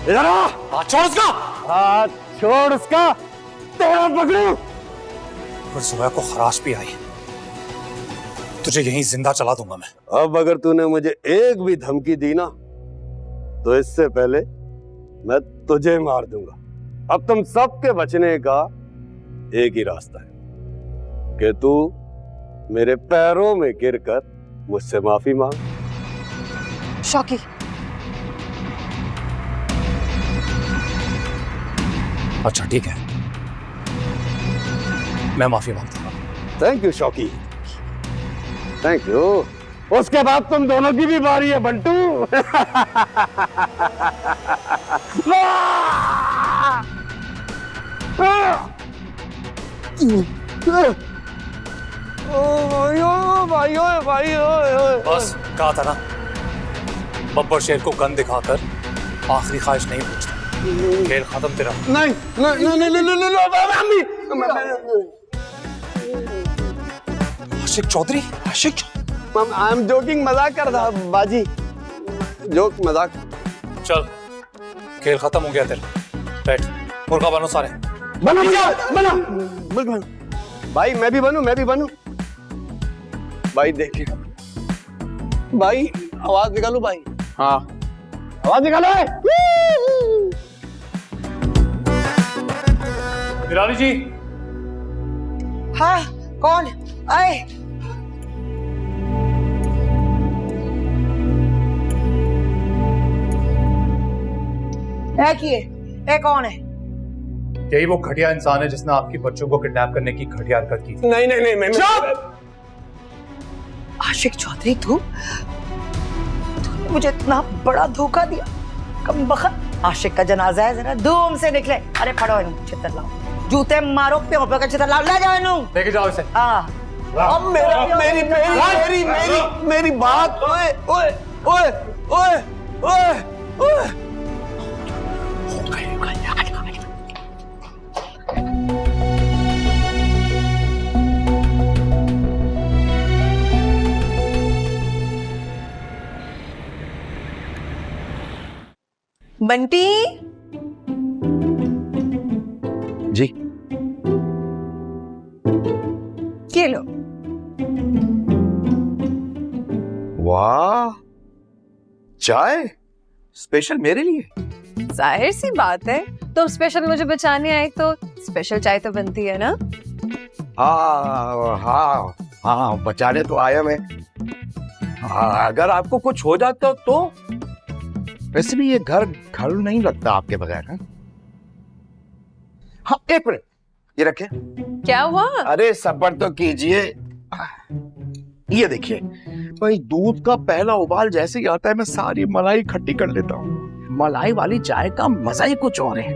इधर आ। हाथ छोड़ उसका। हाथ छोड़ उसका, तेरा पकड़ू। और जोया को खराश भी आई, तुझे यहीं जिंदा चला दूंगा मैं। अब अगर तूने मुझे एक भी धमकी दी ना, तो इससे पहले मैं तुझे मार दूंगा। अब तुम सबके बचने का एक ही रास्ता है कि तू मेरे पैरों में गिरकर मुझसे माफी मांग। शौकी, अच्छा ठीक है, मैं माफी मांगता हूँ। Thank you Shauki, thank you. उसके बाद तुम दोनों की भी बारी है बंटू। बस कहा था ना, बब्बर शेर को गन दिखाकर आखिरी ख्वाहिश नहीं पूछता। खेल खत्म तेरा। नहीं नहीं नहीं नहीं नहीं, आशिक चौधरी, आशिक आई एम जोकिंग, मजाक कर रहा बाजी, जोक मजाक। चल खेल खत्म हो गया तेरा, बैठ, मुर्गा बनो सारे। बनो बनो बनो भाई, मैं भी बनूं, मैं भी बनूं भाई। देखिए भाई, आवाज निकालो भाई। हाँ आवाज निकालो। हिरानी जी। हाँ कौन आए? ये कौन है? यही वो घटिया इंसान है जिसने आपकी बच्चों को किडनैप करने की घटिया हरकत की थी। नहीं नहीं नहीं, मैं आशिक चौधरी, तूने मुझे इतना बड़ा धोखा दिया। कम बखत, आशिक का जनाजा है, जरा धूम से निकले। अरे पढ़ो इन चित्र लाओ, जूते मारो, प्यो का चित्र लाओ, ले जाओ इन्हों। लेके जाओ इसे। हाँ अब मेरी मेरी मेरी मेरी बात। ओए ओए ओए ओए ओए ओए, बंटी जी। ये लो। वाह, चाय स्पेशल मेरे लिए। जाहिर सी बात है, तुम स्पेशल मुझे बचाने आए तो स्पेशल चाय तो बनती है ना। हाँ हाँ हाँ, बचाने तो आया मैं। अगर आपको कुछ हो जाता तो। वैसे भी ये घर घर नहीं लगता आपके बगैर। हाँ एक मिनट, ये रखे। क्या हुआ? अरे सब्र तो कीजिए। ये देखिए भाई, दूध का पहला उबाल जैसे ही आता है, मैं सारी मलाई इकट्ठी कर लेता हूँ। मलाई वाली चाय का मजा ही कुछ और है।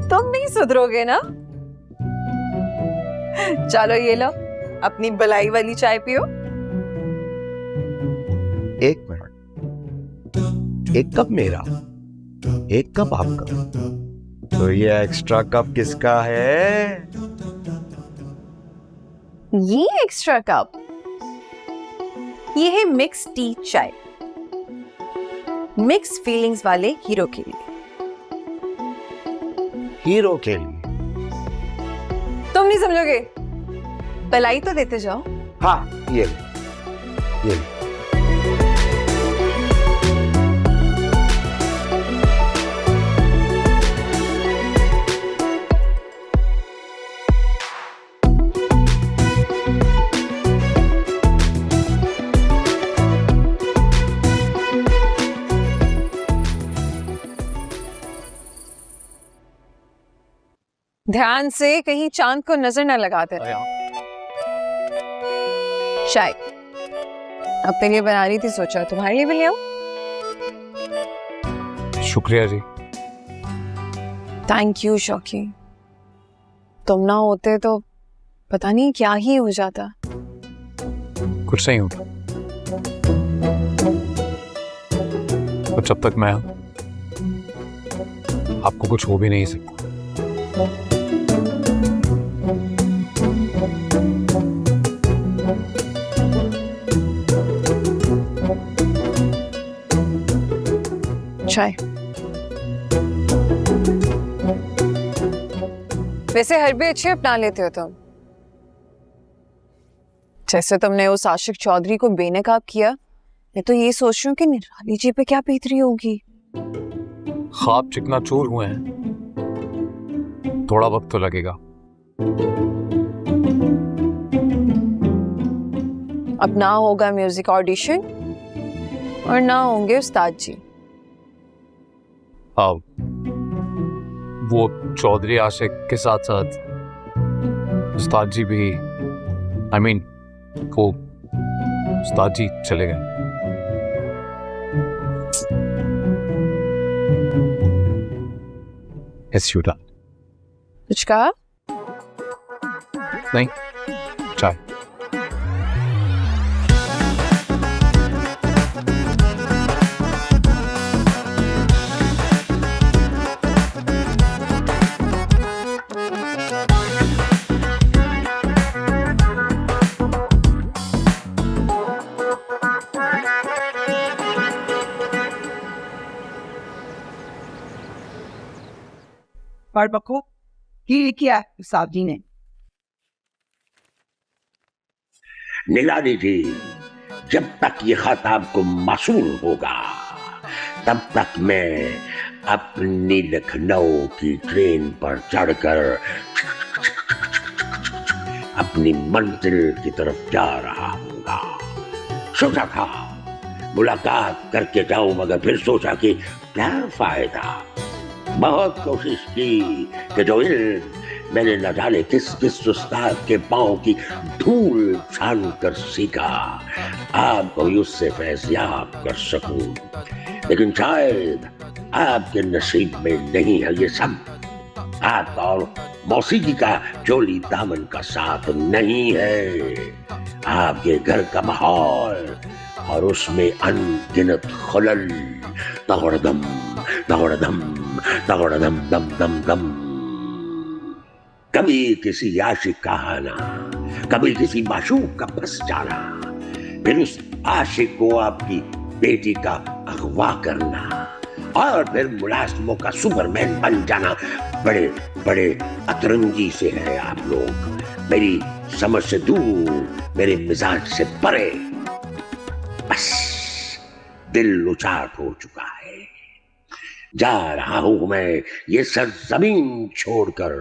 तुम नहीं सुधरोगे ना। चलो ये लो, अपनी बलाई वाली चाय पियो। एक मिनट, एक कप मेरा, एक कप आपका, तो ये एक्स्ट्रा कप किसका है? ये एक्स्ट्रा कप, ये है मिक्स टी चाय, मिक्स फीलिंग्स वाले हीरो के लिए। हीरो के लिए? तुम नहीं समझोगे, बलाई तो देते जाओ। हाँ ये ले, ये ले। ध्यान से, कहीं चांद को नजर न लगा देना। चाय अपने लिए बना रही थी, सोचा तुम्हारे लिए भी ले आऊं। शुक्रिया जी। थैंक यू शौकी, तुम ना होते तो पता नहीं क्या ही हो जाता। कुछ नहीं होता, और जब तक मैं हूं, आपको कुछ हो भी नहीं सकता। चाय। वैसे हर भी अच्छे अपना लेते हो तुम। जैसे तुमने उस आशिक चौधरी को बेनकाब किया, मैं तो ये सोच रही हूँ कि निराली जी पे क्या बीतरी होगी। ख्वाब चिकना चूर हुए हैं, थोड़ा वक्त तो लगेगा। अब ना होगा म्यूजिक ऑडिशन और ना होंगे उस्ताद जी। हाँ, वो चौधरी आशिक के साथ साथ उस्ताद जी भी, I mean, वो उस्ताद जी चले गए। कुछ कहा? नहीं, चाय। पर बको ये किया साहब जी ने? निराली जी, जब तक ये खत आपको मौसूल होगा तब तक मैं अपनी लखनऊ की ट्रेन पर चढ़कर अपनी मंजिल की तरफ जा रहा हूँगा। सोचा था मुलाकात करके जाऊं, मगर फिर सोचा कि क्या फायदा। बहुत कोशिश की कि जो इल्म मैंने न जाने किस किस उस्ताद के पांव की धूल छान कर सीखा, आपको उससे फैज़याब कर सकूं, लेकिन शायद आपके नसीब में नहीं है ये सब। आपका और मौसीकी का चोली दामन का साथ नहीं है। आपके घर का माहौल और उसमें अनगिनत खलल, दगड़दम दगड़दम दगड़दम दम दम दम। कभी किसी आशिक का आना, कभी किसी माशूक का फंस जाना, फिर उस आशिक को आपकी बेटी का अगवा करना और फिर मुलाजिमों का सुपरमैन बन जाना। बड़े बड़े अतरंगी से हैं आप लोग, मेरी समझ से दूर, मेरे मिजाज से परे। बस दिल उचाट हो चुका है। जा रहा हूं मैं ये सरजमीन छोड़कर,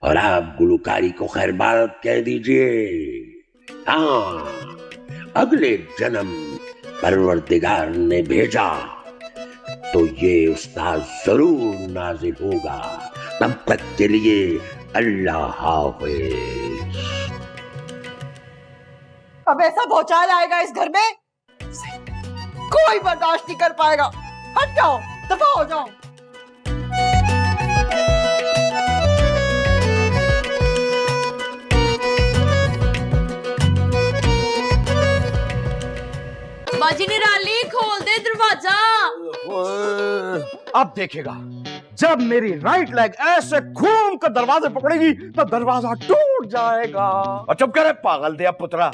और आप गुलकारी को खैरबाद कह दीजिए। हाँ, अगले जन्म परवरदिगार ने भेजा तो ये उस्ताद जरूर नाजिल होगा। तब तक के लिए अल्लाह हाफिज। अब ऐसा भौचाल आएगा इस घर में, कोई बर्दाश्त नहीं कर पाएगा। हट जाओ, दफा हो जाओ। बाजी निराली, खोल दे दरवाजा। अब देखेगा, जब मेरी राइट लेग ऐसे घूम कर दरवाजे पकड़ेगी तो दरवाजा टूट जाएगा। और चुप करे पागल दिया पुत्रा।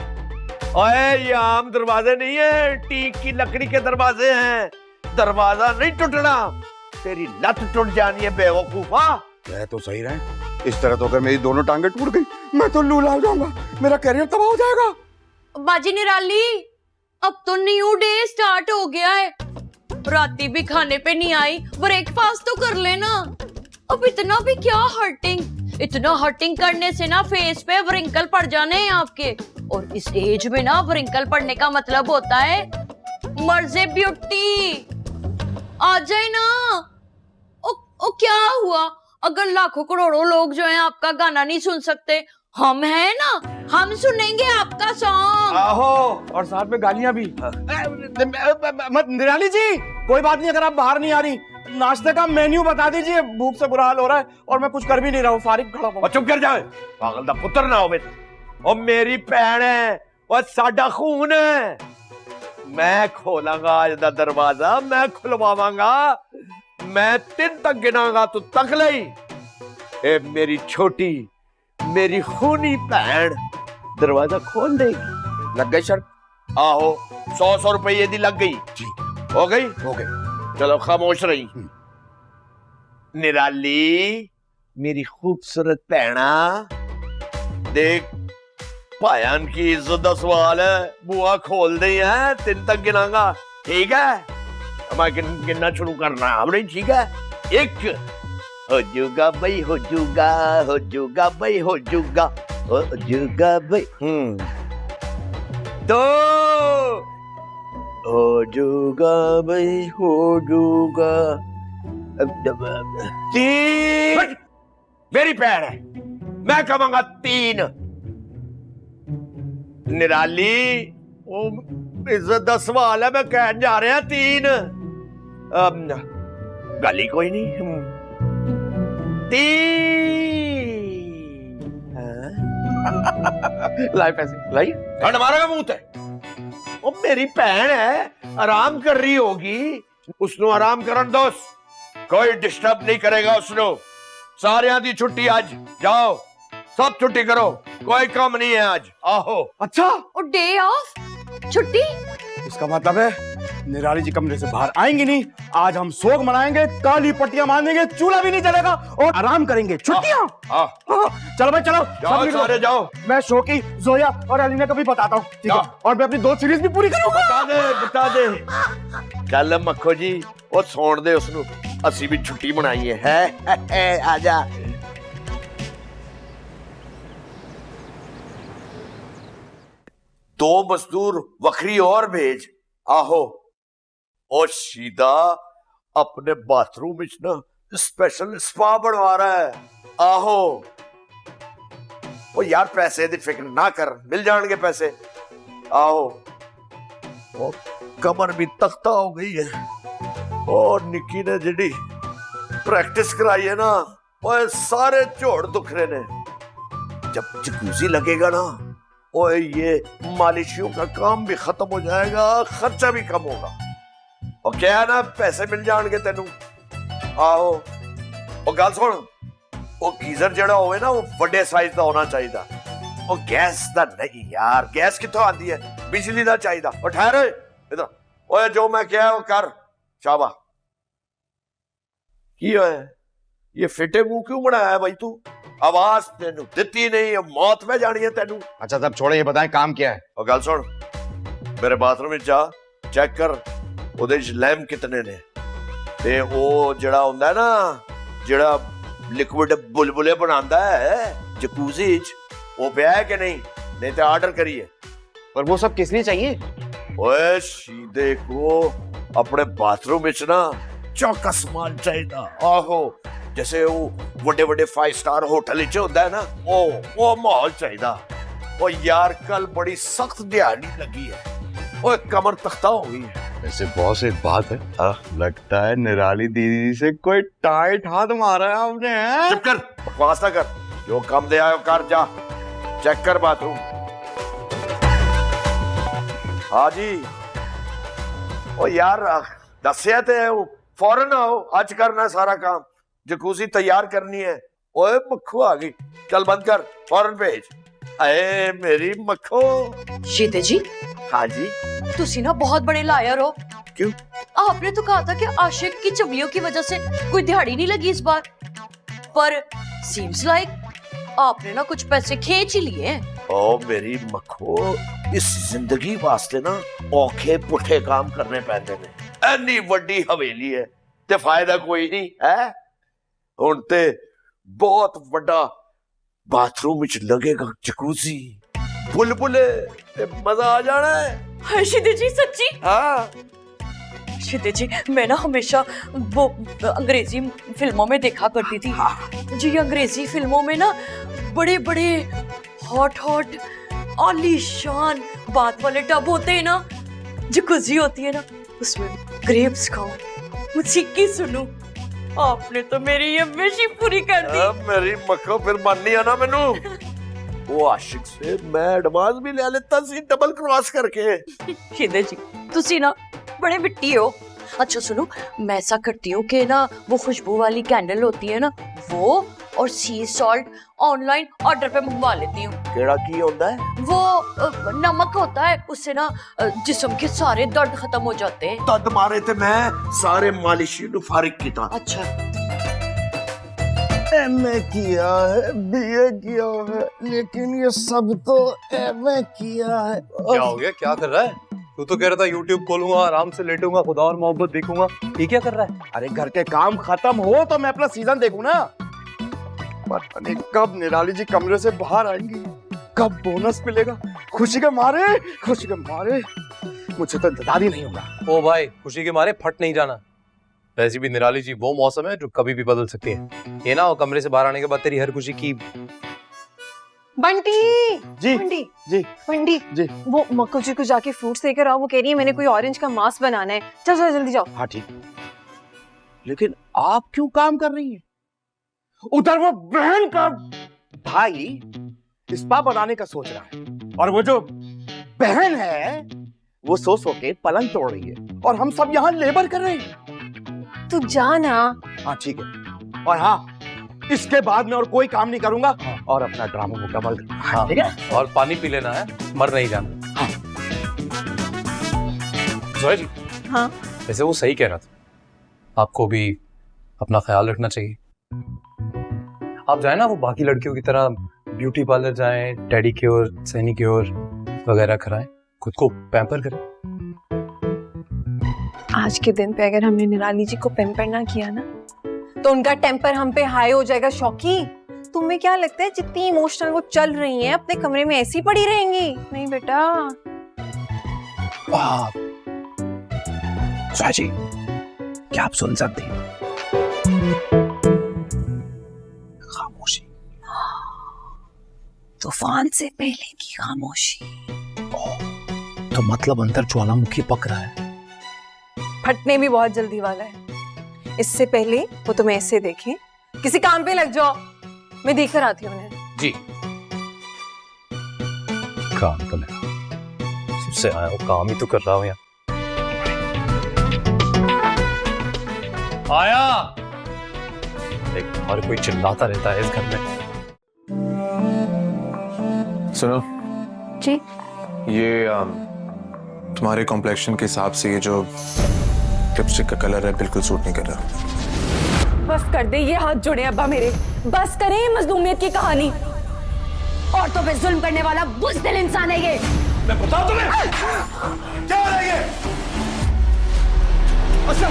ओए, ये आम दरवाजे नहीं है, टीक की लकड़ी के दरवाजे हैं। दरवाजा नहीं टूटना, तेरी लत टूट जानी है बेवकूफा। कह तो सही रहे, इस तरह तो अगर मेरी दोनों टांगे टूट गई मैं तो लूला हो जाऊंगा, मेरा करियर तबाह हो जाएगा। बाजी निराली, अब तो न्यू डे स्टार्ट हो गया है। राती भी खाने पे नहीं आई, ब्रेकफास्ट तो कर लेना। अब इतना भी क्या हर्टिंग, इतना हर्टिंग करने से ना फेस पे व्रिंकल पड़ जाने हैं आपके। और इस एज में ना व्रिंकल पड़ने का मतलब होता है मर्जे ब्यूटी। आ जाए ना। ओ क्या हुआ अगर लाखों करोड़ों लोग जो हैं आपका गाना नहीं सुन सकते? हम हैं ना, हम सुनेंगे आपका सॉन्ग। आहो, और साथ में गालियां भी। निराली जी, कोई बात नहीं, अगर आप बाहर नहीं आ रही, नाश्ते का मेन्यू बता दीजिए। भूख से बुरा हाल हो रहा है और मैं कुछ कर भी नहीं रहा हूँ, फारिग खड़ा हूँ। चुप कर जाए, पागल दा पुत्र ना होवे। और मेरी भैन है और साडा खून है। मैं खोलांगा आज दा दरवाजा, मैं खुलवावांगा। मैं 3 तक गिनांगा तो तक लई। ए मेरी छोटी, मेरी खूनी भैन दरवाजा खोल देगी। लग गई शर्त? आहो, 100 रुपये दी लग गई। जी हो गई, हो गई। चलो खामोश रही। निराली मेरी खूबसूरत भैना, देख भायान की इज्जत का सवाल है, बुआ खोल दे है, 3 तक गिनागा, ठीक है? मैं गिनना शुरू करना है, ठीक है? 1 हो जूगा भाई, हो जूगा, हो जूगा भाई, हो जूगा, हो जूगा भाई। 2 हो जूगा भाई, हो जूगा। 3 मेरी पैर है, मैं कहूंगा 3। निराली वो इज्जत का सवाल है, मैं कह जा रहा 3। गल ही कोई नहीं। 3 लाई पैसे लाई, ठंड मारेगा मुंह ते। वो मेरी भैन है, आराम कर रही होगी, उसनो आराम करन दो, कोई डिस्टर्ब नहीं करेगा उसनो। सारियां दी छुट्टी आज, जाओ सब छुट्टी करो, कोई काम नहीं है आज। आहो। अच्छा, और डे ऑफ, छुट्टी। इसका मतलब है निराली जी कमरे से बाहर आएंगी नहीं। आज हम सोग मनाएंगे, काली पट्टियां बांधेंगे, चूल्हा भी नहीं जलेगा और आराम करेंगे। छुट्टियां। चलो भाई चलो, जाओ सारे जाओ। मैं शोकी, जोया और अलीना को भी बताता हूँ, ठीक है? और मैं अपनी 2 सीरीज भी पूरी करूंगा। बता दे। चल मक्खो जी, वो सौण दे उसनु, असी भी छुट्टी मनाई है। आजा। दो मजदूर वखरी और भेज। आहो। और सीधा अपने बाथरूम में ना स्पेशल स्पा बनवा रहा है। आहो। ओ यार पैसे दी फिक्र ना कर, मिल जाएंगे पैसे। आहो। ओ कमर भी तख्ता हो गई है। और निक्की ने जिड़ी प्रैक्टिस कराई है ना, ओए सारे जोड़ दुख रहे ने। जब जकूजी लगेगा ना, ओए ये मालिशियों का काम भी खत्म हो जाएगा, खर्चा भी कम होगा। और क्या है ना, पैसे मिल जाएंगे तेनू। आहो। और गल सुन, वो गीजर जड़ा होवे ना, वो बड़े साइज का होना चाहिए। वो गैस दा नहीं यार, गैस कितों आती है, बिजली दा चाहिए। और ठहर इधर, ओए जो मैं क्या वो कर। शाबा। की है ये फिटे मुंह क्यों बनाया है भाई तू? आवाज तेनू दिती नहीं, मौत में जानी है तेनू। अच्छा सब छोड़े, ये बताएं काम क्या है? और गल सुन, मेरे बाथरूम में जा, चेक कर ਉਹਦੇ ਚ ਲੈਮ ਕਿਤਨੇ ਨੇ, ਤੇ ਉਹ ਜਿਹੜਾ ਹੁੰਦਾ ਹੈ ਨਾ, ਜਿਹੜਾ ਲਿਕਵਿਡ ਬੁਲਬੁਲੇ ਬਣਾਉਂਦਾ ਹੈ ਜਕੂਜ਼ੀ ਚ, ਉਹ ਪਿਆ ਹੈ ਕਿ नहीं तो ऑर्डर करिए। पर वो सब किस लिए चाहिए? ओए सीधे को अपने बाथरूम में ना चौकस माल चाहिए। आहो, जैसे वो बड़े बड़े 5 स्टार होटल च होता है ना, वो माहौल चाहिए। ओ यार कल बड़ी सख्त दिहाड़ी लगी है, ओए कमर तख्ता हो गई है। वैसे बॉस एक बात है, लगता है निराली दीदी से कोई टाइट हाथ मारा है आपने। चुप कर, बकवास ना कर, जो काम दे आयो कर, जा चेक कर बाथरूम। हाँ जी। ओ यार दसिया ते फौरन आओ, आज करना सारा काम, जकूजी तैयार करनी है। ओए मक्खू आ गई, चल बंद कर, फौरन भेज। अरे मेरी मक्खो। शीते जी। हाँ जी। तुसी ना बहुत बड़े लायर हो। क्यों? आपने तो कहा था कि आशिक की चुगलियों की वजह से कोई दिहाड़ी नहीं लगी इस बार, पर सीम्स लाइक आपने ना कुछ पैसे खींच ही लिए। ओ मेरी मक्खो, इस जिंदगी वास्ते ना औखे पुठे काम करने पैंदे ने। एनी वड्डी हवेली है ते फायदा कोई नहीं है। हुण ते बहुत वड्डा बाथरूम विच लगेगा जकूजी, बुलबुले, ते मजा आ जाना है। हाँ शिते जी सच्ची। हाँ शिते जी, मैं ना हमेशा वो अंग्रेजी फिल्मों में देखा करती थी। जी अंग्रेजी फिल्मों में ना बड़े बड़े हॉट हॉट आलीशान बात वाले टब होते हैं ना, जकूजी होती है ना, उसमें ग्रेप्स खाओ, मौसीकी सुनो। आपने तो मेरी ये विश ही पूरी कर दी। मेरी मक्खो फिर माननी है ना मैनू। वो आशिक से मैं एडवांस भी ले लेता सी, डबल क्रॉस करके। शिदे जी तुसी ना बड़े बिट्टी हो। अच्छा सुनो, मैं ऐसा करती हूँ कि ना वो खुशबू वाली कैंडल होती है ना, वो और सी सॉल्ट ऑनलाइन ऑर्डर पे मंगवा लेती हूँ। केड़ा की होता है? वो नमक होता है, उससे ना जिस्म के सारे दर्द खत्म हो जाते हैं। तद मारे थे मैं सारे मालिशी नु फारिग कीता। अच्छा, एमए किया है, बीए किया है, लेकिन ये सब तो एमए किया है। क्या हो गया? क्या कर रहा है तू? तो कह रहा था यूट्यूब खोलूंगा, आराम से लेटूंगा, खुदा और मोहब्बत देखूंगा। ये क्या कर रहा है? अरे घर के काम खत्म हो तो मैं अपना सीजन देखूं ना। पता नहीं कब निराली जी कमरे से बाहर आएंगी, कब बोनस मिलेगा। खुशी के मारे मुझे तो इंतजार ही नहीं होगा। ओ भाई, खुशी के मारे फट नहीं जाना। वैसे भी निराली जी वो मौसम है जो कभी भी बदल सकती है। ये ना हो कमरे से बाहर आने के बाद तेरी हर खुशी की। बंटी जी बंटी जी बंटी जी। वो मक्कू जी को जाके फ्रूट्स लेकर आओ। वो कह रही है मैंने कोई ऑरेंज का मास्क बनाना है। चल चल जल्दी जाओ। हाँ ठीक, लेकिन आप क्यों काम कर रही हैं? उधर वो बहन का भाई स्पा बनाने का सोच रहा है, और वो जो बहन है वो सो के पलंग तोड़ रही है, और हम सब यहाँ लेबर कर रहे हैं। तू जा ना। हाँ ठीक है, और हाँ इसके बाद में और कोई काम नहीं करूंगा, और अपना ड्रामा मुकम्मल कर। हाँ, ठीक है। और पानी पी लेना है, मर नहीं जाना। हाँ। जोया जी, हाँ वैसे वो सही कह रहा था, आपको भी अपना ख्याल रखना चाहिए। आप जाए ना वो बाकी लड़कियों की तरह ब्यूटी पार्लर जाएं, टेडिक्योर, सैनिक्योर वगैरह कराएं, खुद को पैम्पर करें। आज के दिन पे अगर हमने निराली जी को पैम्पर ना किया ना तो उनका टेम्पर हम पे हाई हो जाएगा। शौकी, तुम्हें क्या लगता है जितनी इमोशनल वो चल रही हैं अपने कमरे में ऐसी पड़ी रहेंगी? नहीं बेटा। जोया जी, क्या आप सुन सकती हैं? खामोशी। तूफान से पहले की खामोशी। तो मतलब अंदर ज्वालामुखी पक रहा है। फटने भी बहुत जल्दी वाला है। इससे पहले वो तुम्हें ऐसे देखें, किसी काम पे लग जाओ। मैं देख कर आती हूँ उन्हें। जी। काम तो मैं सबसे आया हूँ, काम ही तो कर रहा हूँ यहाँ। आया देख, और कोई चिल्लाता रहता है इस घर में। सुनो जी। ये तुम्हारे कॉम्प्लेक्शन के हिसाब से ये जो लिपस्टिक का कलर है बिल्कुल सूट नहीं कर रहा। बस कर दे, ये हाथ जोड़े अब्बा मेरे। बस करें मजलूमियत की कहानी। और तो पे जुल्म करने वाला बुज़दिल इंसान है ये। मैं बताऊं तुम्हें क्या हो रहा है ये? अच्छा,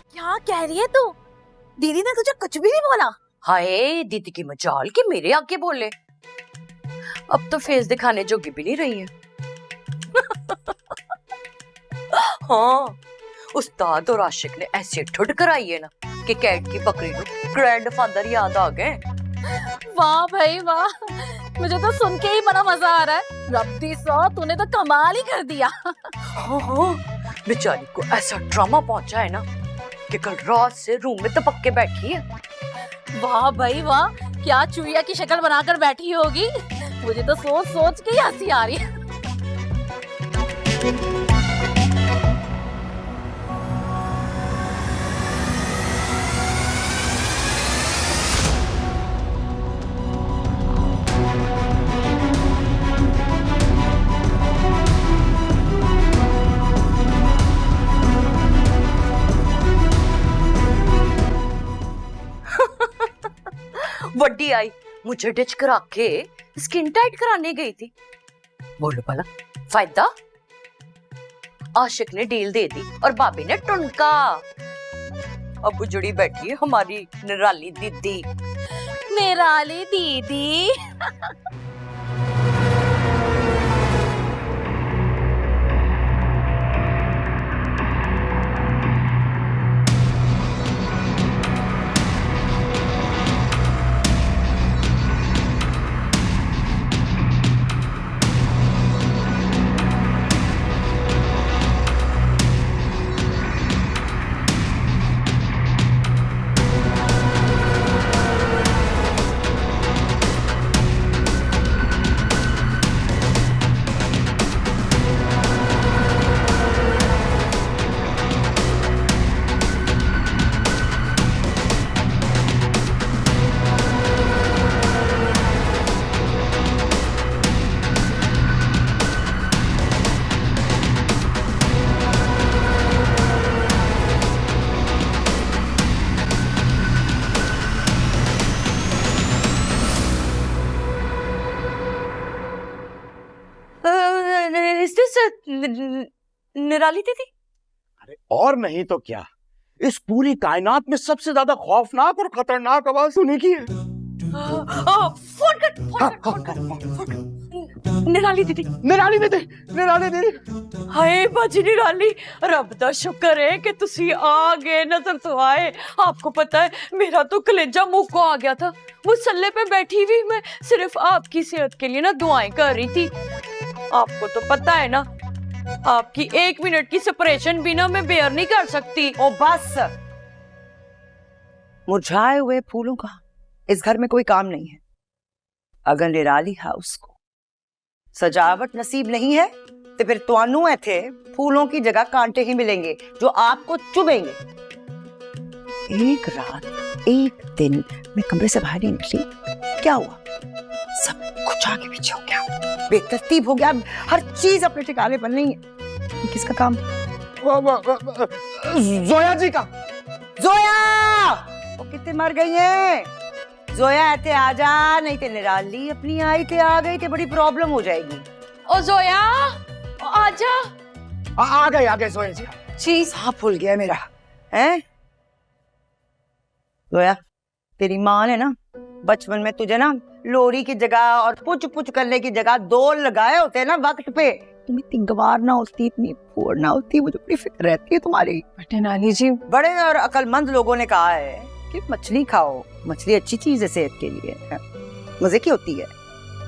क्या कह रही है तू? दीदी ने तुझे कुछ भी नहीं बोला? हाय, दीदी की मजाल के मेरे आगे बोले। अब तो फेस दिखाने जोगी भी नहीं रही है। हाँ, उस्ताद और आशिक ने ऐसे ठुड कराई है ना कि कैट की बकरी को ग्रैंडफादर याद आ गए। वाह भाई वाह, मुझे तो सुन के ही बड़ा मजा आ रहा है। रब्बी सौ, तूने तो कमाल ही कर दिया। हाँ हाँ, बेचारी को ऐसा ड्रामा पहुंचा है ना कि कल रात से रूम में तपक के बैठी है। वाह भाई वाह, क्या चुईया की शक्ल बनाकर बैठी होगी। मुझे तो सोच सोच के ही हंसी आ रही है। वड्डी आई मुझे डिच करा के स्किन टाइट कराने गई थी। बोलो भला फायदा? आशिक ने डील दे दी और भाभी ने टुनका। अब उजड़ी बैठी है हमारी निराली दीदी। निराली दीदी। निराली दीदी? अरे और नहीं तो क्या, इस पूरी कायनात में सबसे ज्यादा खौफनाक और खतरनाक आवाज सुनी की है। फोन कर, फोन कर। निराली दीदी, निराली दीदी, निराली दीदी। हाय बाजी निराली, रब दा शुक्र है कि तुसी आ गए, नजर तो आए। आपको पता है मेरा तो कलेजा मुंह को आ गया था। मुसल्ले पे बैठी हुई मैं सिर्फ आपकी सेहत के लिए ना दुआएं कर रही थी। आपको तो पता है ना, आपकी 1 मिनट की सेपरेशन भी ना मैं बेयर नहीं कर सकती। ओ बस, मुरझाए हुए फूलों का इस घर में कोई काम नहीं है। अगर निराली हाउस को सजावट नसीब नहीं है तो फिर तुहानू इथे फूलों की जगह कांटे ही मिलेंगे जो आपको चुभेंगे। एक रात, एक दिन मैं कमरे से बाहर नहीं निकली, क्या हुआ? सब कुछ आगे पीछे हो गया, बेतरतीब हो गया, हर चीज अपने ठिकाने पर नहीं है। ये किसका काम? जोया जी का। जोया! वो कितने मर गई है? जोया ऐसे आ जा, नहीं तो निराली अपनी आई थे आ गई थे बड़ी प्रॉब्लम हो जाएगी। ओ जोया, आजा। आ गए जोया जी। चीज हाँ फूल गया मेरा, हैं? जोया, तेरी माँ ने ना बचपन में तुझे ना लोरी की जगह और पुछ पुछ करने की जगह 2 लगाए होते ना वक्त पे, तुम इतनी गवार ना होती, इतनी फोड़ ना होती। मुझे बड़ी फिक्र रहती है तुम्हारी। निराली जी, बड़े और अक्लमंद लोगों ने कहा है कि मछली खाओ, मछली अच्छी चीज है सेहत के लिए, मजे की होती है।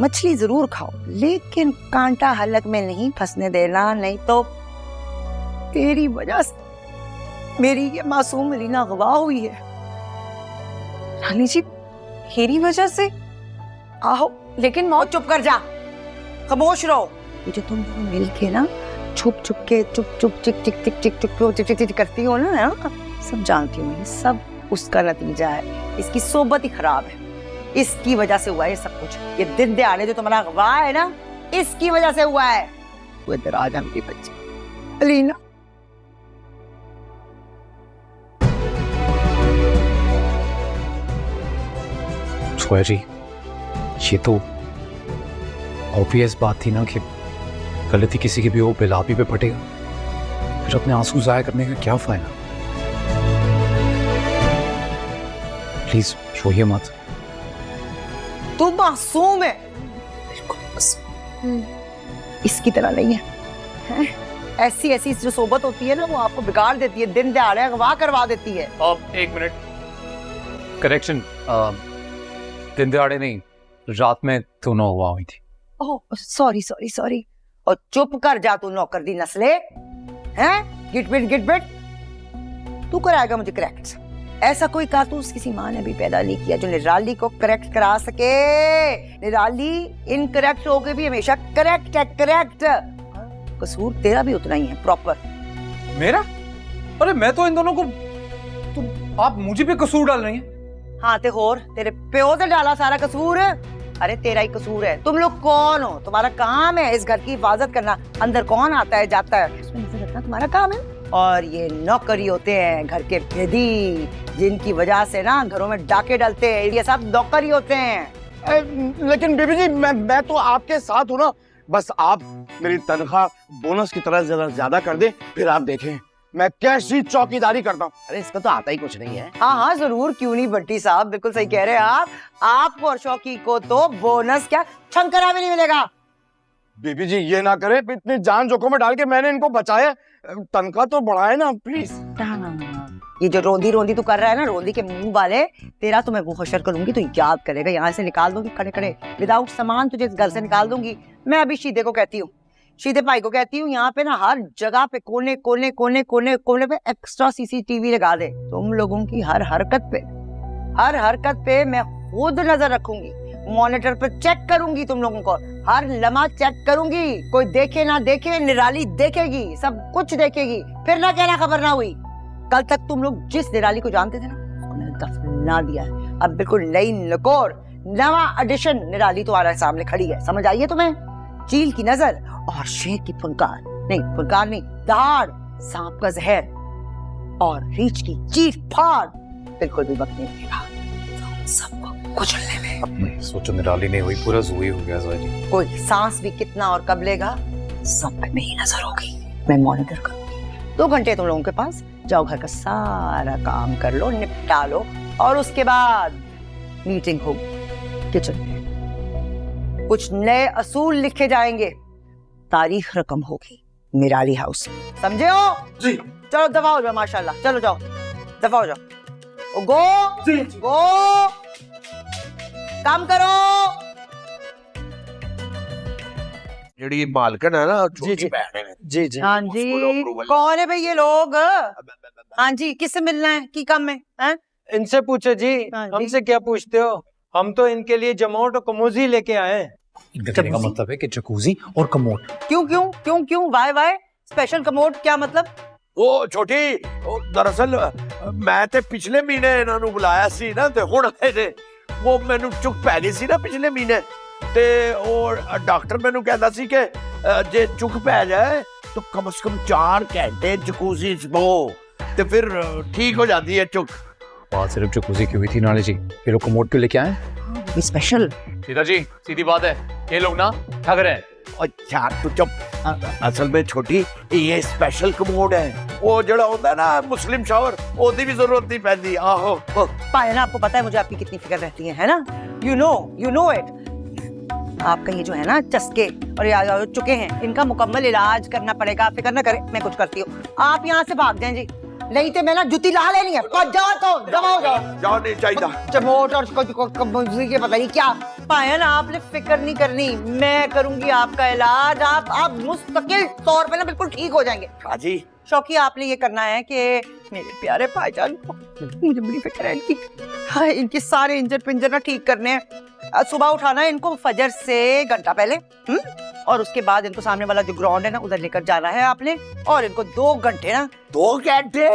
मछली जरूर खाओ, लेकिन कांटा हलक में नहीं फंसने देना, नहीं तो तेरी वजह से मेरी ये मासूम रीना गवाह हुई है। निराली जी, मेरी वजह से? आहो, लेकिन मौत चुप कर जा, खामोश रहो। ये जो तुम लोग मिल के ना छुप छुप के चुप चुप चिक चिक चिक चिक चिक चिक चिक करती हो ना, सब जानती हूँ मैं, सब उसका नतीजा है। इसकी सोबत ही खराब है, इसकी वजह से हुआ है सब कुछ। ये दिन दहाड़े जो तुम्हारा गवाह है ना, इसकी वजह से हुआ है। वो इधर आ जा मेरी बच्ची अलीना। जोया जी, ये तो ऑब्वियस बात थी ना कि गलती किसी की भी हो बेलापी पे पटेगा, फिर अपने आंसू जाया करने का क्या फायदा? प्लीज रोइए मत। तू मासूम है, बिल्कुल मासूम, इसकी तरह नहीं है, हैं? ऐसी ऐसी जो सोबत होती है ना, वो आपको बिगाड़ देती है, दिन दहाड़े अगवा करवा देती है। अब 1 मिनट, करेक्शन, दिन दहाड़े नहीं, रात में दोनों हुआ हुई थी। Oh sorry sorry sorry. और चुप कर जा तू नौकर दी नस्ले, हैं? गिट तू कराएगा मुझे करेक्ट? ऐसा कोई कारतूस किसी माँ ने भी पैदा नहीं किया जो निराली को करेक्ट करा सके। निराली इनकरेक्ट होके भी हमेशा करेक्ट है, करेक्ट। कसूर तेरा भी उतना ही है, प्रॉपर। मेरा? अरे मैं तो इन दोनों को, तो आप मुझे भी कसूर डाल रही हैं। हाँ ते होर, तेरे प्यो ने डाला सारा कसूर। अरे तेरा ही कसूर है। तुम लोग कौन हो? तुम्हारा काम है इस घर की हिफाजत करना। अंदर कौन आता है जाता है उसमें नजर रखना तुम्हारा काम है। और ये नौकरी होते हैं घर के भेदी, जिनकी वजह से ना घरों में डाके डलते हैं। ये सब नौकरी होते हैं। लेकिन बीबी जी, मैं तो आपके साथ हूँ ना। बस आप मेरी तनख्वाह बोनस की तरह ज्यादा कर दे, फिर आप देखें मैं कैसी चौकीदारी करता हूँ। अरे इसका तो आता ही कुछ नहीं है। हाँ हाँ जरूर, क्यों नहीं बट्टी साहब, बिल्कुल सही कह रहे हैं आप। आपको और शौकी को तो बोनस क्या छंकरा भी नहीं मिलेगा। बीबी जी ये ना करे, इतनी जान जोखिम में डाल के मैंने इनको बचाया, तनख्वाह तो बढ़ाए ना प्लीज। ये जो रोंदी रोंदी तू कर रहा है ना, रोंदी के मुंह वाले, तेरा तो मैं वो हशर करूंगी तो याद करेगा। यहाँ से निकाल दूंगी खड़े खड़े, विदाउट सामान तुझे इस घर से निकाल दूंगी। मैं अभी शीदे को कहती हूँ, शीदे भाई को कहती हूँ, यहाँ पे ना हर जगह पे कोने कोने कोने कोने कोने पे एक्स्ट्रा सीसीटीवी लगा दे। तुम लोगों की हर हरकत पे मैं खुद नजर रखूंगी, मॉनिटर पे चेक करूंगी, तुम लोगों को हर लम्हा चेक करूंगी। कोई देखे ना देखे, निराली देखेगी, सब कुछ देखेगी। फिर ना कहना खबर ना हुई। कल तक तुम लोग जिस निराली को जानते थे ना, उसको मैंने दफना दिया है। अब बिल्कुल नई नकोर, नवा एडिशन निराली तुम्हारे सामने खड़ी है। समझ आई है तुम्हें? चील की नजर और शेर की फुनकार नहीं, दाढ़, सांप का जहर और रीछ की चीर फाड़ बिल्कुल भी वक्त नहीं लगेगा सबको कुचलने में। सोचो निराली नहीं हुई, पूरा ज़ू ही हो गया। कोई सांस भी कितना और कब लेगा, सब पे मेरी नजर होगी, मैं मॉनिटर करूंगी। 2 घंटे तुम लोगों के पास, जाओ घर का सारा काम कर लो, निपटा लो, और उसके बाद मीटिंग होगी किचन में। कुछ नए असूल लिखे जाएंगे, तारीख रकम होगी निराली हाउस में, समझे हो? जी। चलो दफा हो जाओ, माशाल्लाह, चलो जाओ, दफा हो जाओ। गो गो, काम करो। ਜਿਹੜੀ ਮਾਲਕਨ है ना, छोटी बहन है। जी जी। हाँ जी, कौन है भाई ये लोग? हाँ जी, किससे मिलना है, की काम में? हैं? इनसे पूछो जी, हाँ जी। हमसे क्या पूछते हो? हम तो इनके लिए जमोट और कमोजी लेके आए हैं। इनका कहने का मतलब है कि जकूजी और कमोड। क्यों क्यों क्यों क्यों, वाई वाई स्पेशल कमोड, क्या मतलब? ਉਹ ਛੋਟੀ, ਦਰਅਸਲ ਮੈਂ ਤੇ ਪਿਛਲੇ ਮਹੀਨੇ ਇਹਨਾਂ ਨੂੰ ਬੁਲਾਇਆ ਸੀ ਨਾ, ਤੇ ਹੁਣ ਆਏ ਨੇ। ਉਹ ਮੈਨੂੰ ਚੁੱਕ ਪੈ ਗਈ ਸੀ ਨਾ ਪਿਛਲੇ ਮਹੀਨੇ, ਤੇ ਉਹ ਡਾਕਟਰ ਮੈਨੂੰ ਕਹਿੰਦਾ ਸੀ ਕਿ ਜੇ ਚੁੱਕ ਪੈ ਜਾਏ ਤਾਂ ਕਮ ਸੇ ਕਮ 4 ਘੰਟੇ ਜਕੂਜ਼ੀ ਚ ਬੋ, ਤੇ ਫਿਰ ठीक हो जाती है चुक। बात सिर्फ जकूजी की हुई थी नाले जी, ये लोग कमोड क्यों लेके आए? स्पेशल। सीता जी, सीधी बात है, ये लोग ना ठग रहे हैं। अच्छा तू चुप। असल में छोटी, ये स्पेशल कमोड है। वो जड़ा होता है ना मुस्लिम शावर, ओदी भी जरूरत नहीं पैंदी। आहो पायल, आपको पता है मुझे आपकी कितनी फिक्र रहती है ना? You know it. आपका ये जो है ना चस्के और ये चुके हैं, इनका मुकम्मल इलाज करना पड़ेगा। आप फिक्र ना करें, मैं कुछ करती हूँ। आप यहाँ से भाग जाएं जी, नहीं तो मैं ना जुती ला लेनी है। जाओ तो दबाओ, जाओ नहीं चाहिए। चमोट और के पता नहीं क्या। पायल, आपने फिक्र नहीं करनी, मैं करूंगी आपका इलाज। आप मुस्तकिल तौर पे ना बिल्कुल ठीक हो जाएंगे। हाजी शौकी, आपने ये करना है कि मेरे प्यारे भाईजान को, मुझे बड़ी फिक्र है इनकी। हाँ, इनके सारे इंजर पिंजर ना ठीक करने हैं। सुबह उठाना है इनको फजर से घंटा पहले, और उसके बाद इनको सामने वाला जो ग्राउंड है ना, उधर लेकर जाना है आपने, और इनको 2 घंटे ना, 2 घंटे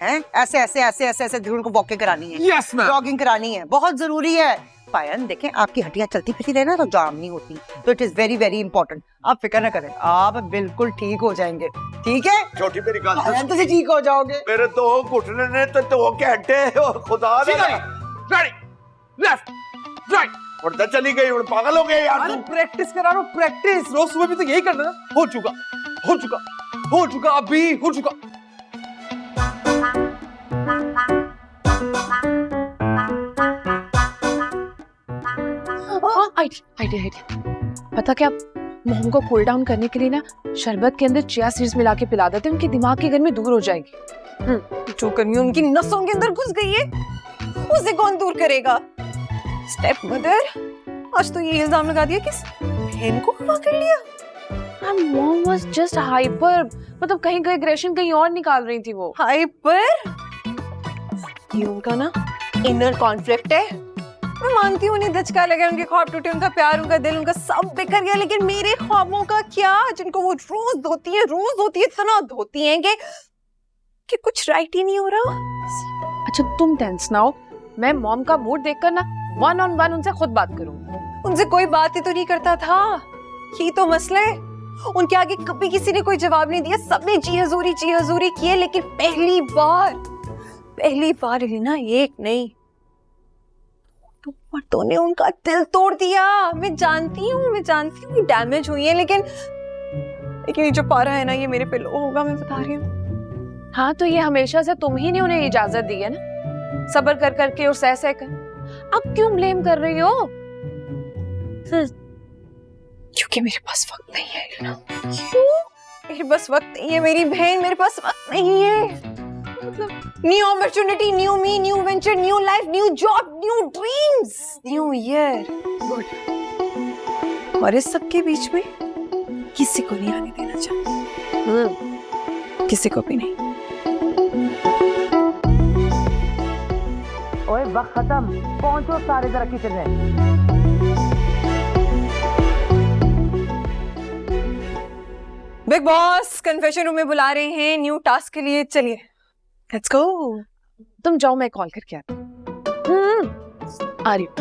हैं, ऐसे ऐसे ऐसे ऐसे ऐसे उनको वॉकिंग करानी है। Yes ma'am. जॉगिंग करानी है, बहुत जरूरी है। पायन देखें, आपकी हड्डियां चलती फिरती रहे ना तो जाम नहीं होती, तो it is very very important. आप फिक्र ना करें, आप बिल्कुल ठीक हो जाएंगे। ठीक है छोटी, मेरी गल पायन, तुझे ठीक हो जाओगे। मेरे तो घुटने ने तो 2 घंटे, और खुदा लेफ्ट राइट और तो चली गई। पागल हो गए यार। अरे प्रैक्टिस करा रहा हूँ, प्रैक्टिस। रोज सुबह भी तो यही करना है। हो चुका, अभी हो चुका। आइडिया। पता क्या, मोम को कूल डाउन करने के लिए ना शरबत के अंदर चिया सीड्स मिला के पिला देते हैं, उनके दिमाग की गर्मी दूर हो जाएगी। जो गर्मी उनकी नसों के अंदर घुस गई है, उसे कौन दूर करेगा? स्टेप मदर, आज तो ये इल्जाम लगा दिया कि बहन को हवा कर लिया। मॉम वाज जस्ट हाइपर, मतलब कहीं का एग्रेशन कहीं और निकाल रही थी वो। हाइपर? ये उनका ना इनर कॉन्फ्लिक्ट है। मैं मानती हूँ उन्हें धचका लगा, उनके ख्वाब टूटे, उनका प्यार, उनका दिल, उनका सब बिखर गया, लेकिन मेरे ख्वाबों का क्या, जिनको वो रोज धोती है, इतना धोती है कि कुछ राइट ही नहीं हो रहा। अच्छा तुम टेंस ना हो, मैं मॉम का मूड देखकर ना 1-on-1 उनसे खुद बात करूंगी। उनसे कोई बात ही तो नहीं करता था, यही तो मसला है। उनके आगे कभी किसी ने कोई जवाब नहीं दिया, सबने जी हजूरी किए, लेकिन पहली बार ना, एक नहीं, तो ने उनका दिल तोड़ दिया। मैं जानती हूँ डैमेज हुई है, लेकिन ये जो पारा है ना, ये मेरे पे लो होगा, मैं बता रही हूँ। हाँ तो ये हमेशा से तुम ही ने उन्हें इजाजत दी है ना, सब्र कर करके और सह कर। अब क्यों ब्लेम कर रही हो? क्योंकि मेरे पास वक्त नहीं है ना। क्यों? मेरे पास वक्त नहीं है मेरी बहन, मेरे पास वक्त नहीं है। मतलब new opportunity, new me, new venture, new life, new job, new dreams, new year. Good. और इस सब के बीच में किसी को नहीं आने देना चाहती, किसी को भी नहीं। ओए वक्त खत्म, पहुंचो सारे जरा किचन में। बिग बॉस कन्फेशन रूम में बुला रहे हैं न्यू टास्क के लिए, चलिए लेट्स गो। तुम जाओ, मैं कॉल करके आती हूँ। आ रही हूँ।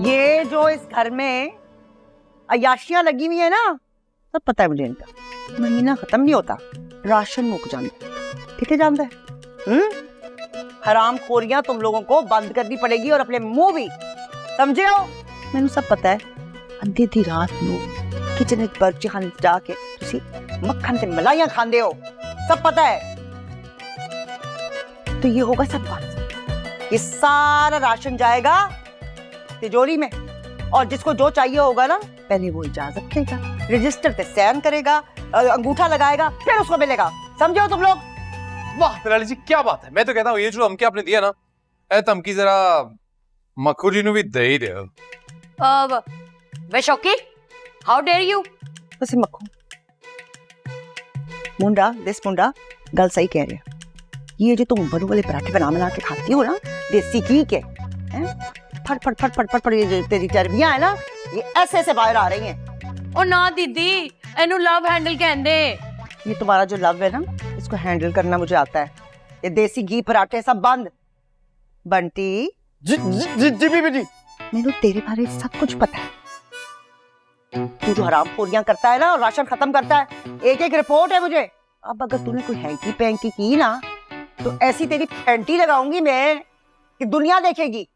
ये जो इस घर में अयाशियां लगी हुई है ना, सब पता है मुझे इनका। महीना खत्म नहीं होता, राशन मुक जाता है। ठीक है, जानता है? हराम खोरियां तुम लोगों को बंद करनी पड़ेगी और अपने मुंह भी, समझे हो? मैंने सब पता है। अंधी दी रात ਨੂੰ किचन ਵਿੱਚ बर्ची खाने जाके ਤੁਸੀਂ मक्खन ਤੇ ਮਲਾਈਆਂ खांदे हो, सब पता है। तो ये होगा सब बंद। ये सारा राशन जाएगा तिजोरी में और जिसको जो चाहिए होगा ना पहले वो इजाजत लेगा, रजिस्टर पे साइन करेगा, अंगूठा लगाएगा, फिर उसको मिलेगा। समझे हो तुम लोग? वाह निराली जी क्या बात है। मैं तो कहता हूँ ये जो धमकी आपने दिया ना, ए धमकी जरा मक्खू जी ने भी दे ही दिया। वे शौकी, हाउ डेयर यू? वैसे मक्खू मुंडा, दिस मुंडा गल सही कह रहे हैं। ये जो तुम बलू वाले पराठे बना के खाती हो ना देसी घी के, फट फट फट फट फट फट, ये जो तेरी चर्बियां है ना ये ऐसे ऐसे बाहर आ रही हैं। ओ ना दीदी, एनु लव हैंडल कहंदे। ये तुम्हारा जो लव है ना इसको हैंडल करना मुझे आता है। ये देसी घी पराठे सब बंद। बंटी जी बीबी जी। मैंने तेरे बारे में सब कुछ पता है। तू जो हरामखोरियां करता है ना और राशन खत्म करता है, एक एक रिपोर्ट है मुझे। अब अगर तूने कोई हैंकी पैंकी की ना तो ऐसी तेरी फैंटी लगाऊंगी मैं कि दुनिया देखेगी।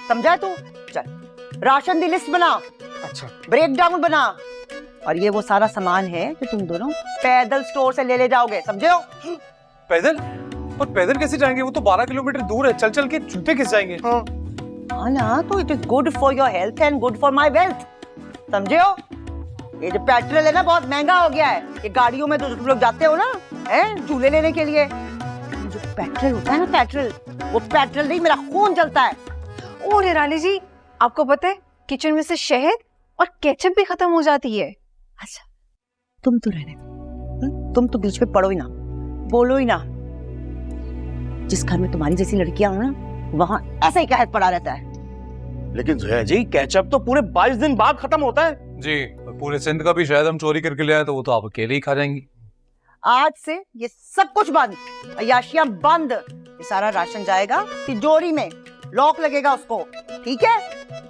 समझा तू? चल राशन की लिस्ट बना, अच्छा ब्रेक डाउन बना, और ये वो सारा सामान है जो तुम दोनों पैदल स्टोर से ले जाओगे। समझे हो? पैदल? पर पैदल कैसे जाएंगे? वो तो 12 किलोमीटर दूर है, चल चल के जूते किस जाएंगे? हाँ ना, तो it is good for your health and good for my wealth. समझे हो? ये जो पेट्रोल है ना बहुत महंगा हो गया है। ये गाड़ियों में तो तुम लोग जाते हो ना झूले लेने के लिए, जो पेट्रोल होता है ना पेट्रोल, वो पेट्रोल नहीं मेरा खून जलता है। ओ निराली जी, आपको पता है किचन में से शहद और केचप भी खत्म हो जाती है। अच्छा तुम तो रहने दो, तुम तो बीच में पढ़ो ही ना, बोलो ही ना। जिस घर में तुम्हारी जैसी लड़कियां हो ना वहां ऐसा ही कहत पड़ा रहता है। लेकिन जोया जी केचप तो पूरे 22 दिन बाद खत्म होता है जी। पूरे सिंध का भी शायद हम चोरी करके ले आए तो वो तो आप अकेले ही खा जाएंगी। आज से ये सब कुछ बंद, अय्याशियां बंद। ये सारा राशन जाएगा तिजोरी में, लॉक लगेगा उसको, ठीक है?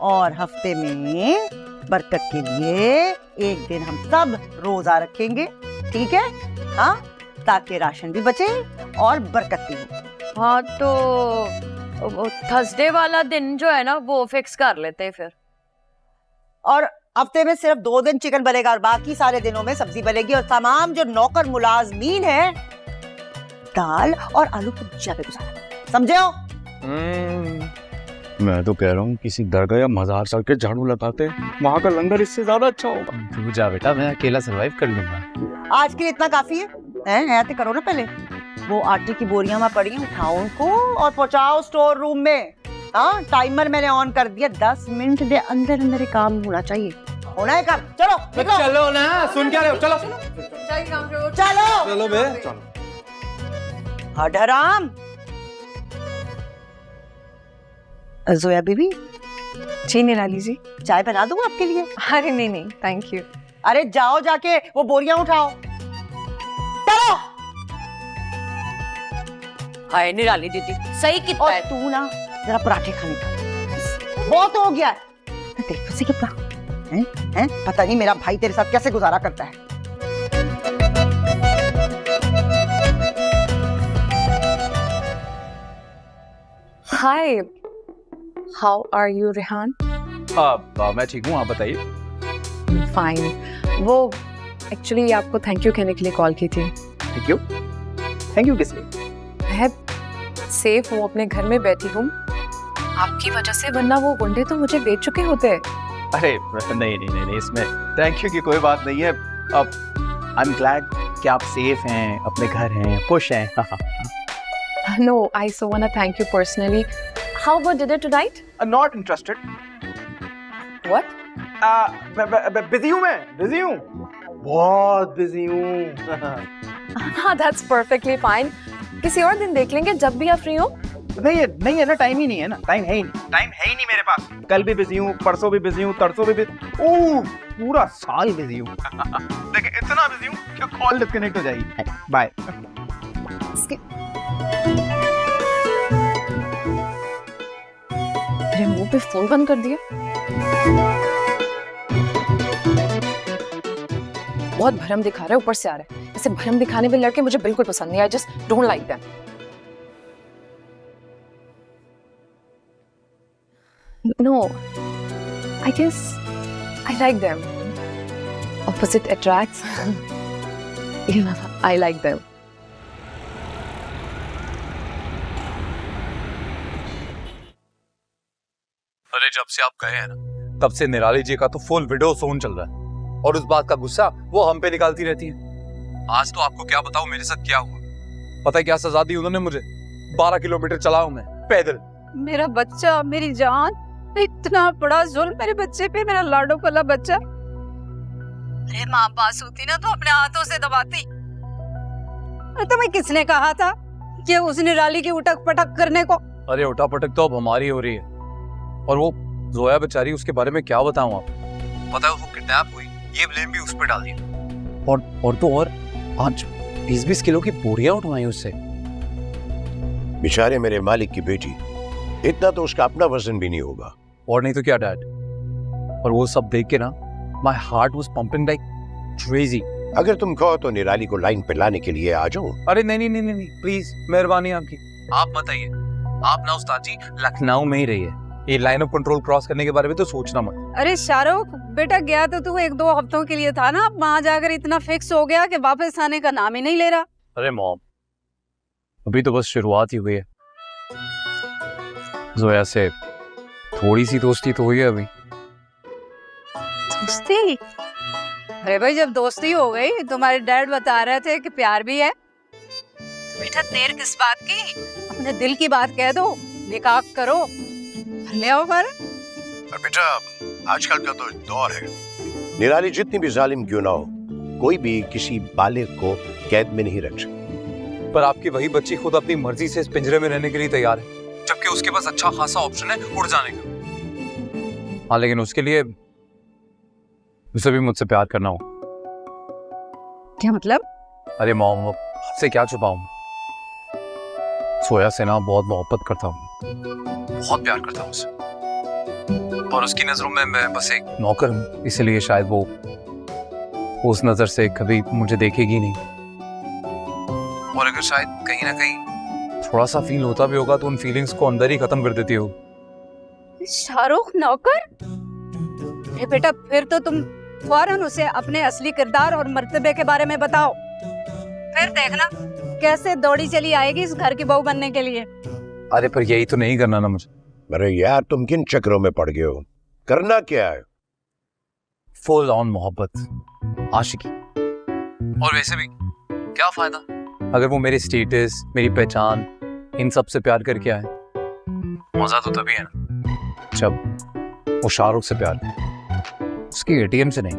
और हफ्ते में बरकत के लिए एक दिन हम सब रोजा रखेंगे, ठीक है? हाँ, ताकि राशन भी बचे और बरकत भी हो। हाँ तो थर्सडे वाला दिन जो है ना वो फिक्स कर लेते हैं फिर। और हफ्ते में सिर्फ 2 दिन चिकन बनेगा और बाकी सारे दिनों में सब्जी बनेगी। और तमाम जो नौकर मुलाजमीन है दाल और आलू की भुजिया पे गुजारा। समझे हो? मैं तो कह रहा हूँ किसी दरगाह या मजार चल के झाड़ू लगाते, वहाँ का लंगर इससे ज्यादा अच्छा होगा। तू जा बेटा, मैं अकेला सरवाइव कर लूंगा। आज के लिए इतना काफी है। ऐसे करो ना, पहले वो आटे की बोरियां वहां पड़ी हैं, उठाओ उनको और पहुंचाओ स्टोर रूम में। हाँ, टाइमर मैंने ऑन कर दिया, 10 मिनट के अंदर अंदर ये काम होना चाहिए। होना है काम। चलो निकलो। चलो ना, सुन क्या रहे हो? चलो चलो चलो बे। हडराम। जोया बीबी, जी निराली जी। चाय बना दूं आपके लिए? अरे नहीं नहीं थैंक यू। अरे जाओ जाके वो बोरियां उठाओ। चलो। हाय निराली दीदी, सही कितना और है। तू ना जरा पराठे खाने का बहुत हो गया है। देखो से कितना हैं? पता नहीं मेरा भाई तेरे साथ कैसे गुजारा करता है। हाय, हाउ आर यू रेहान? मैं ठीक हूँ, आप बताइए। फाइन। वो एक्चुअली आपको थैंक यू कहने के लिए कॉल की थी। थैंक यू किस लिए? मैं सेफ हूँ, अपने घर में बैठी हूँ आपकी वजह से, वरना वो गुंडे तो मुझे बेच चुके होते। अरे नहीं, इसमें थैंक यू की कोई बात नहीं है। अब आई एम ग्लैड कि आप सेफ हैं, अपने घर हैं, खुश हैं। No, I so wanna thank you personally. How about dinner tonight? Not interested. What? Busy हूँ मैं, बिजी हूँ, बहुत बिजी हूँ। हाँ, that's perfectly fine. किसी और दिन देख लेंगे जब भी आप फ्री हो। नहीं है ना, टाइम ही नहीं है ना, टाइम है ही नहीं मेरे पास। कल भी बिजी हूँ, परसों भी बिजी हूँ, तरसों भी बिजी। ओह, पूरा साल बिजी हूँ। देखिए इतना बिजी हूँ कि कॉल डिस्कनेक्ट हो जाएगी। बाय। मेरे मुंह पे फोन बंद कर दिया। बहुत भरम दिखा रहा है, ऊपर से आ रहा है। ऐसे भरम दिखाने वाले लड़के मुझे बिल्कुल पसंद नहीं। I just don't like them. No, I guess I like them. Opposite attracts. Yeah, I like them. अरे जब से आप गए हैं ना, तब से निराली जी का तो फुल वीडियो सोन चल रहा है और उस बात का गुस्सा वो हम पे निकालती रहती है। आज तो आपको क्या बताऊं मेरे साथ क्या हुआ। पता है क्या सजा दी उन्होंने मुझे? 12 किलोमीटर चला हूं मैं पैदल। मेरा बच्चा, मेरी जान, इतना बड़ा जुल्म मेरे बच्चे पे, मेरा लाडो वाला बच्चा। अरे माँ पास होती ना तो अपने हाथों से दबाती। तुम्हें किसने कहा था कि उस निराली की उठक पटक करने को? अरे उठा पटक तो अब हमारी हो रही है और वो जोया बेचारी, उसके बारे में क्या बताऊं आप। पता है वो किडनैप हुई, ये ब्लेम भी उस पर डाल दिया। और तो और आज 20-20 किलो की बोरियां उठवाई उससे। बेचारे मेरे मालिक की बेटी, इतना तो उसका अपना वजन भी नहीं होगा। और नहीं तो क्या डैड। और वो सब देख के ना my heart was pumping like crazy. अगर तुम कहो तो निराली को लाइन पे लाने के लिए आ जाऊं। अरे नहीं नहीं नहीं नहीं, प्लीज मेहरबानी आपकी, आप मत आइए। आप ना उस्ताद जी लखनऊ में ही रहिए, ये लाइन ऑफ कंट्रोल क्रॉस करने के बारे में तो सोचना मत। अरे शाहरुख बेटा, गया तो तू 1-2 हफ्तों के लिए था ना, वहां जाकर इतना फिक्स हो गया कि वापस आने का नाम ही नहीं ले रहा। अरे मॉम, अभी तो बस शुरुआत ही हुई है। जोया से थोड़ी सी दोस्ती तो हुई है अभी। दोस्ती? अरे भाई जब दोस्ती हो गई, तुम्हारे डैड बता रहे थे कि प्यार भी है। बेटा देर किस बात की, अपने दिल की बात कह दो, निकाह करो, ले आओ पर। बेटा आजकल का तो दौर है, निराली जितनी भी जालिम क्यों ना हो, कोई भी किसी बालिग को कैद में नहीं रख सकता। पर आपकी वही बच्ची खुद अपनी मर्जी से इस पिंजरे में रहने के लिए तैयार है, जबकि उसके पास अच्छा खासा ऑप्शन है उड़ जाने का। हाँ लेकिन उसके लिए उसे भी मुझसे प्यार करना हो। क्या मतलब? अरे मॉम, आपसे क्या छुपाऊं, सोया से ना बहुत मोहब्बत करता हूँ, बहुत प्यार करता हूँ उसे। और उसकी नजरों में मैं बस एक नौकर हूँ, इसलिए शायद वो उस नजर से कभी मुझे देखेगी नहीं। और अगर शायद कहीं ना कहीं थोड़ा सा फील होता भी होगा तो उन फीलिंग्स को अंदर ही खत्म कर देती हो। शाहरुख नौकर? अरे बेटा फिर तो तुम फौरन उसे अपने असली किरदार और मर्तबे के बारे में बताओ, फिर देखना कैसे दौड़ी चली आएगी इस घर की बहू बनने के लिए। अरे पर यही तो नहीं करना ना मुझे। अरे यार तुम किन चक्रों में पड़ गए हो, करना क्या है? फुल ऑन मोहब्बत, आशिकी। और वैसे भी क्या फायदा अगर वो मेरे स्टेटस, मेरी पहचान, इन सब से प्यार करके आए। मजा तो तभी है ना जब वो शाहरुख से प्यार करे, उसकी एटीएम से नहीं।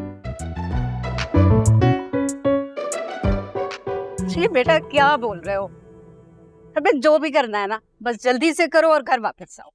ये बेटा क्या बोल रहे हो? अबे जो भी करना है ना बस जल्दी से करो और घर वापस आओ।